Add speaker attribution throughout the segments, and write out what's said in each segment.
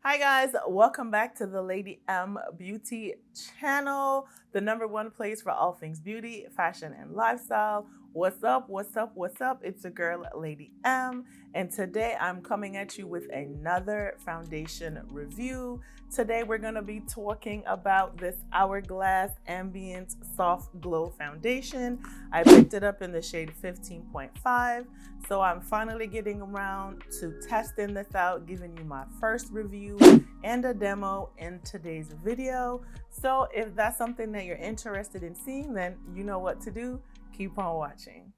Speaker 1: Hi guys, welcome back to the Lady M Beauty channel, the #1 place for all things beauty, fashion, and lifestyle. What's up? What's up? What's up? It's your girl, Lady M, and today I'm coming at you with another foundation review. Today we're going to be talking about this Hourglass Ambient Soft Glow Foundation. I picked it up in the shade 15.5. So I'm finally getting around to testing this out, giving you my first review and a demo in today's video. So if that's something that you're interested in seeing, then you know what to do. Keep on watching.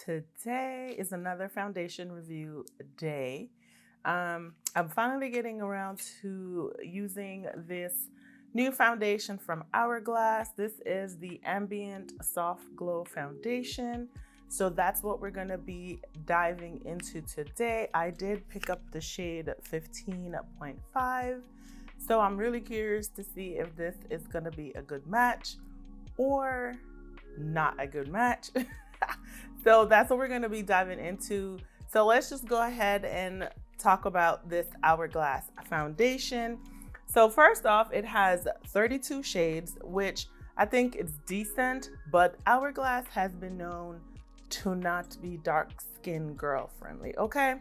Speaker 1: Today is another foundation review day. I'm finally getting around to using this new foundation from Hourglass. This is the Ambient Soft Glow Foundation. So that's what we're going to be diving into today. I did pick up the shade 15.5. So I'm really curious to see if this is going to be a good match or not a good match. So that's what we're going to be diving into. So let's just go ahead and talk about this Hourglass foundation. So first off, it has 32 shades, which I think is decent, but Hourglass has been known to not be dark skin girl friendly, okay?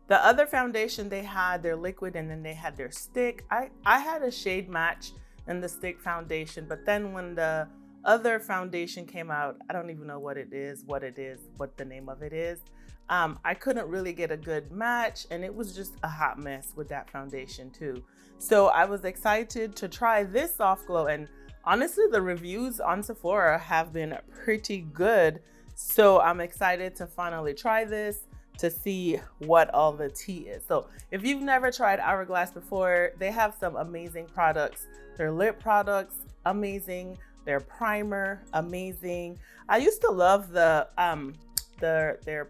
Speaker 1: The other foundation they had, their liquid, and then they had their stick. I had a shade match in the stick foundation, but then when the other foundation came out, I don't even know what the name of it is. I couldn't really get a good match, and it was just a hot mess with that foundation too. So I was excited to try this soft glow, and honestly, the reviews on Sephora have been pretty good. So I'm excited to finally try this to see what all the tea is. So if you've never tried Hourglass before, they have some amazing products. Their lip products, amazing. Their primer, amazing. I used to love their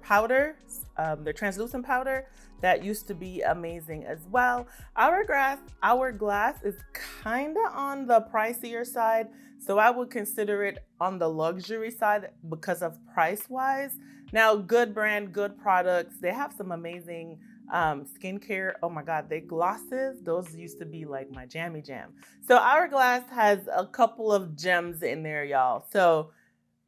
Speaker 1: powder, their translucent powder. That used to be amazing as well. Hourglass is kind of on the pricier side, so I would consider it on the luxury side because of price-wise. Now, good brand, good products. They have some amazing skincare. Oh my God, they glosses, those used to be like my jammy jam. So Hourglass has a couple of gems in there, y'all. So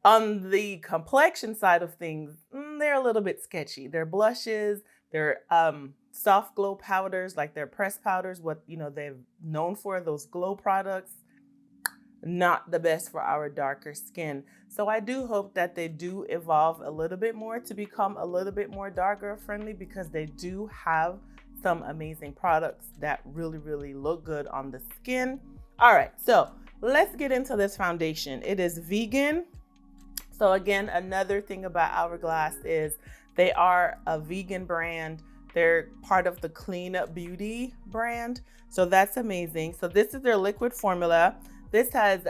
Speaker 1: on the complexion side of things, they're a little bit sketchy. Their blushes, their soft glow powders, like their pressed powders, what they're known for, those glow products, not the best for our darker skin. So I do hope that they do evolve a little bit more to become a little bit more darker friendly, because they do have some amazing products that really look good on the skin. All right, so let's get into this foundation. It is vegan. So again, another thing about Hourglass is they are a vegan brand. They're part of the Clean Beauty brand. So that's amazing. So this is their liquid formula. This has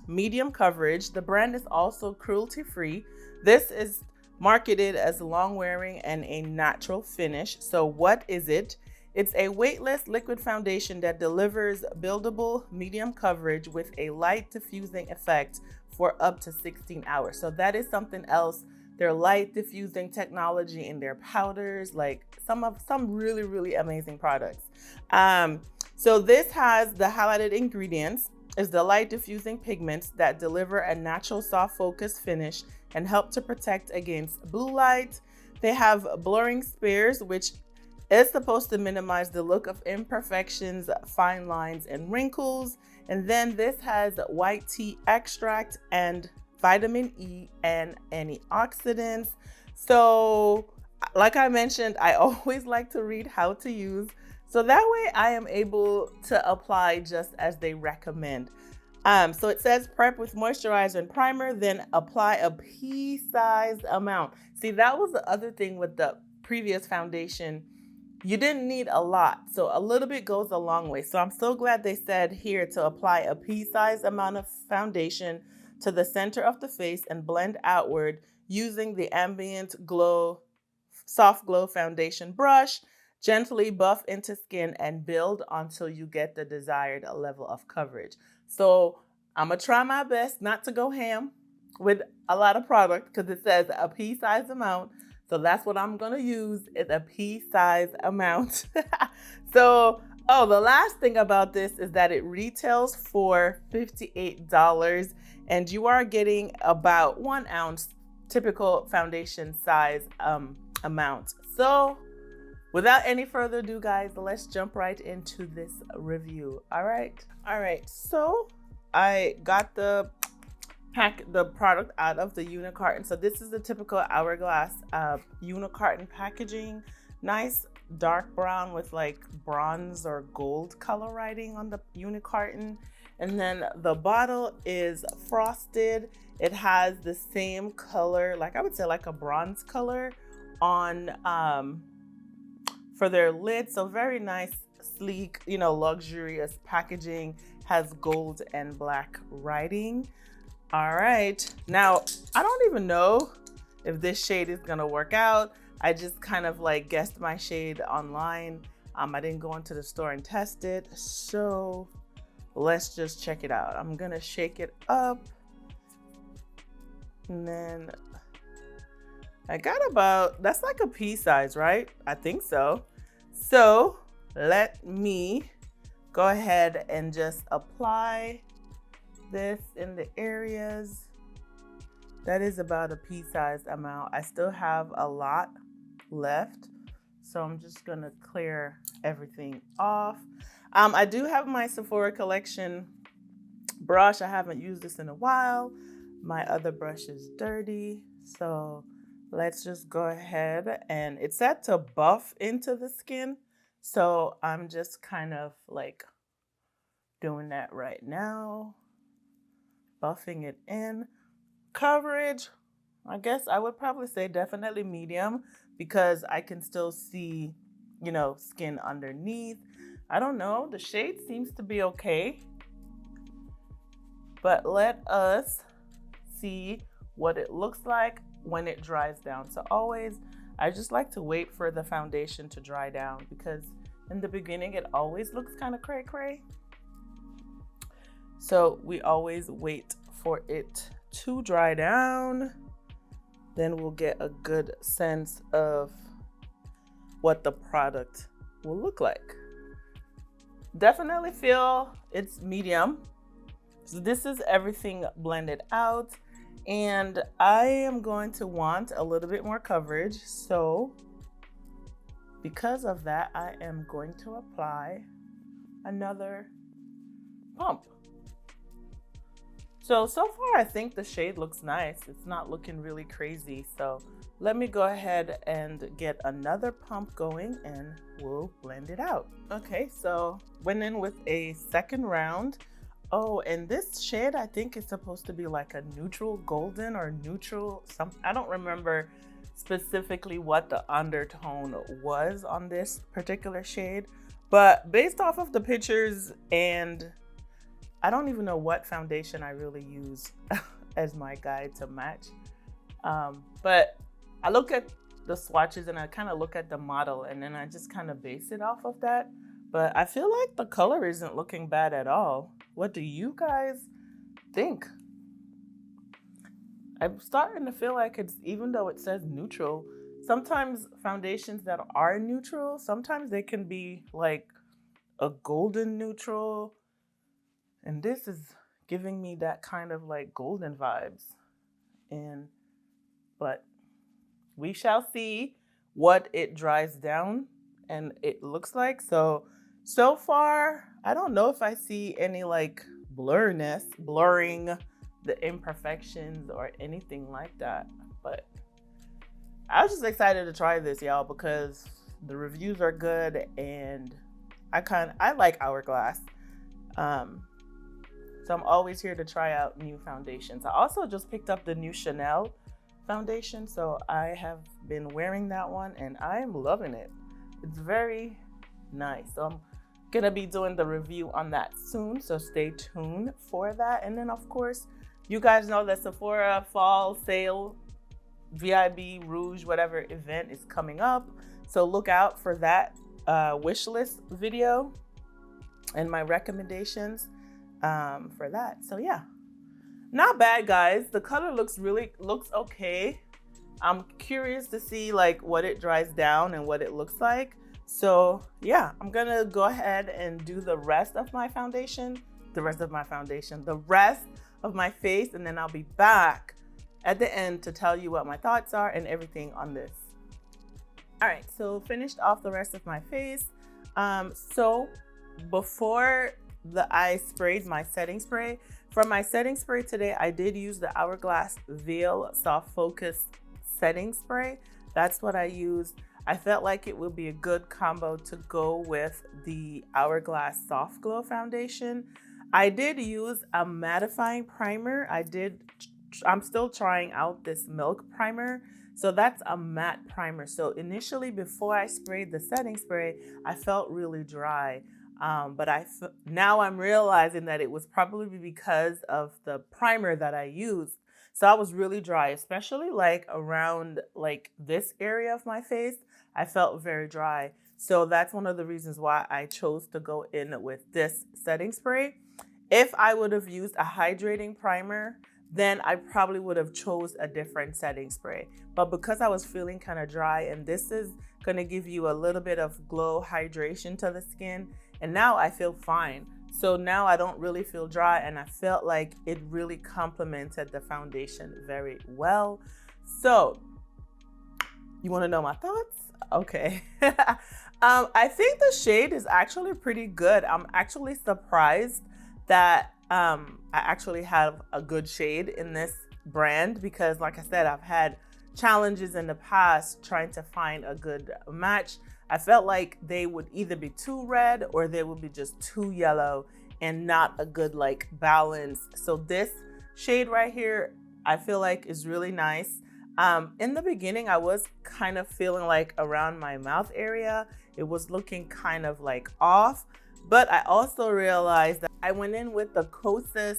Speaker 1: medium coverage. The brand is also cruelty free. This is marketed as long wearing and a natural finish. So what is it? It's a weightless liquid foundation that delivers buildable medium coverage with a light diffusing effect for up to 16 hours. So that is something else. Their light diffusing technology in their powders, like some really amazing products. So this has the highlighted ingredients is the light diffusing pigments that deliver a natural soft focus finish and help to protect against blue light. They have blurring spares, which is supposed to minimize the look of imperfections, fine lines, and wrinkles. And then this has white tea extract and vitamin E and antioxidants. So like I mentioned, I always like to read how to use, so that way I am able to apply just as they recommend. So it says prep with moisturizer and primer, then apply a pea-sized amount. See, that was the other thing with the previous foundation. You didn't need a lot, so a little bit goes a long way. So I'm so glad they said here to apply a pea-sized amount of foundation to the center of the face and blend outward using the Ambient Glow Soft Glow Foundation brush. Gently buff into skin and build until you get the desired level of coverage. So I'm gonna try my best not to go ham with a lot of product because it says a pea size amount. So that's what I'm gonna use, is a pea size amount. So, oh, the last thing about this is that it retails for $58 and you are getting about 1 ounce typical foundation size amount. So without any further ado, guys, let's jump right into this review. All right. So I got the product out of the unicarton. So this is the typical Hourglass unicarton packaging. Nice dark brown with like bronze or gold color writing on the unicarton. And then the bottle is frosted. It has the same color, like I would say like a bronze color on for their lid. So very nice, sleek, you know, luxurious packaging, has gold and black writing. All right, now I don't even know if this shade is gonna work out. I just kind of like guessed my shade online. I didn't go into the store and test it. So let's just check it out. I'm gonna shake it up. And then I got about, that's like a pea size, right? I think so. So let me go ahead and just apply this in the areas. That is about a pea size amount. I still have a lot left, so I'm just gonna clear everything off. I do have my Sephora collection brush. I haven't used this in a while. My other brush is dirty, so let's just go ahead, and it's set to buff into the skin, so I'm just kind of like doing that right now, buffing it in. Coverage, I guess I would probably say definitely medium, because I can still see, you know, skin underneath. I don't know, the shade seems to be okay, but let us see what it looks like when it dries down. So always, I just like to wait for the foundation to dry down, because in the beginning it always looks kind of cray cray. So we always wait for it to dry down. Then we'll get a good sense of what the product will look like. Definitely feel it's medium. So this is everything blended out, and I am going to want a little bit more coverage. So because of that, I am going to apply another pump. So far I think the shade looks nice. It's not looking really crazy. So let me go ahead and get another pump going and we'll blend it out. Okay, so went in with a second round. Oh, and this shade I think is supposed to be like a neutral golden or neutral something. I don't remember specifically what the undertone was on this particular shade, but based off of the pictures, and I don't even know what foundation I really use as my guide to match. But I look at the swatches and I kind of look at the model, and then I just kind of base it off of that. But I feel like the color isn't looking bad at all. What do you guys think? I'm starting to feel like it's, even though it says neutral, sometimes foundations that are neutral, sometimes they can be like a golden neutral. And this is giving me that kind of like golden vibes. But we shall see what it dries down and it looks like. So far, I don't know if I see any like blurring the imperfections or anything like that. But I was just excited to try this, y'all, because the reviews are good and I like Hourglass. So I'm always here to try out new foundations. I also just picked up the new Chanel foundation, so I have been wearing that one and I'm loving it. It's very nice. So I'm gonna be doing the review on that soon, so stay tuned for that. And then of course, you guys know that Sephora fall sale, VIB, Rouge, whatever event is coming up. So look out for that wish list video and my recommendations for that. So yeah, not bad, guys. The color looks okay. I'm curious to see like what it dries down and what it looks like. So yeah, I'm gonna go ahead and do the rest of my foundation, the rest of my face, and then I'll be back at the end to tell you what my thoughts are and everything on this. All right, so finished off the rest of my face. So before I sprayed my setting spray, for my setting spray today, I did use the Hourglass Veil Soft Focus Setting Spray. That's what I used. I felt like it would be a good combo to go with the Hourglass Soft Glow Foundation. I did use a mattifying primer. I'm still trying out this Milk Primer. So that's a matte primer. So initially, before I sprayed the setting spray, I felt really dry. But now I'm realizing that it was probably because of the primer that I used. So I was really dry, especially like around like this area of my face. I felt very dry. So that's one of the reasons why I chose to go in with this setting spray. If I would have used a hydrating primer, then I probably would have chose a different setting spray. But because I was feeling kind of dry, and this is going to give you a little bit of glow hydration to the skin, and now I feel fine. So now I don't really feel dry, and I felt like it really complemented the foundation very well. So you want to know my thoughts? Okay. I think the shade is actually pretty good. I'm actually surprised that I actually have a good shade in this brand, because like I said, I've had challenges in the past trying to find a good match. I felt like they would either be too red or they would be just too yellow and not a good like balance. So this shade right here, I feel like is really nice. In the beginning, I was kind of feeling like around my mouth area, it was looking kind of like off. But I also realized that I went in with the KOSAS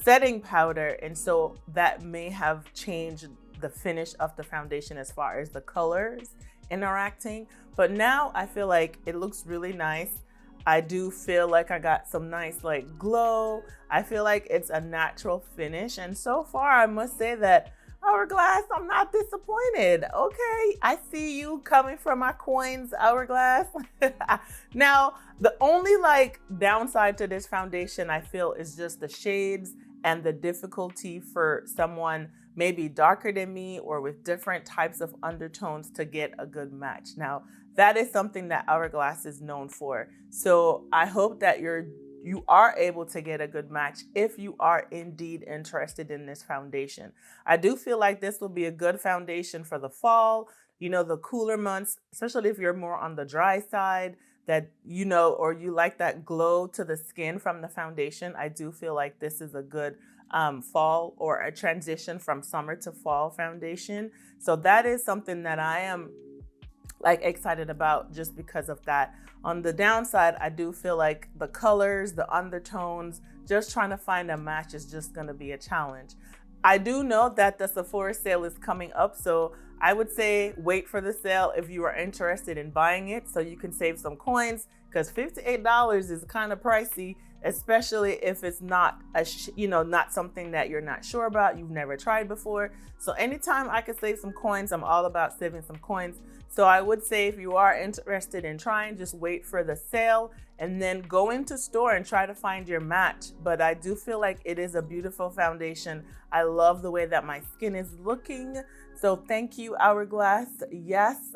Speaker 1: setting powder, and so that may have changed the finish of the foundation as far as the colors interacting. But now I feel like it looks really nice. I do feel like I got some nice like glow. I feel like it's a natural finish, and so far I must say that Hourglass, I'm not disappointed. Okay, I see you coming for my coins, Hourglass. Now, the only like downside to this foundation I feel is just the shades and the difficulty for someone maybe darker than me or with different types of undertones to get a good match. Now, that is something that Hourglass is known for. So I hope that you are able to get a good match if you are indeed interested in this foundation. I do feel like this will be a good foundation for the fall, you know, the cooler months, especially if you're more on the dry side, that, you know, or you like that glow to the skin from the foundation. I do feel like this is a good fall or a transition from summer to fall foundation. So that is something that I am like excited about just because of that. On the downside, I do feel like the colors, the undertones, just trying to find a match is just going to be a challenge. I do know that the Sephora sale is coming up, so I would say wait for the sale if you are interested in buying it so you can save some coins, because $58 is kind of pricey, especially if it's not not something that you're not sure about, you've never tried before. So anytime I can save some coins, I'm all about saving some coins. So I would say if you are interested in trying, just wait for the sale and then go into store and try to find your match. But I do feel like it is a beautiful foundation. I love the way that my skin is looking. So thank you, Hourglass. Yes.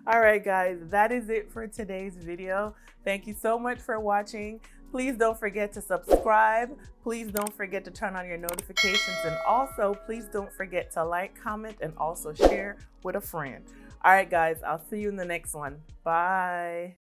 Speaker 1: All right, guys, that is it for today's video. Thank you so much for watching. Please don't forget to subscribe. Please don't forget to turn on your notifications. And also, please don't forget to like, comment, and also share with a friend. All right, guys, I'll see you in the next one. Bye.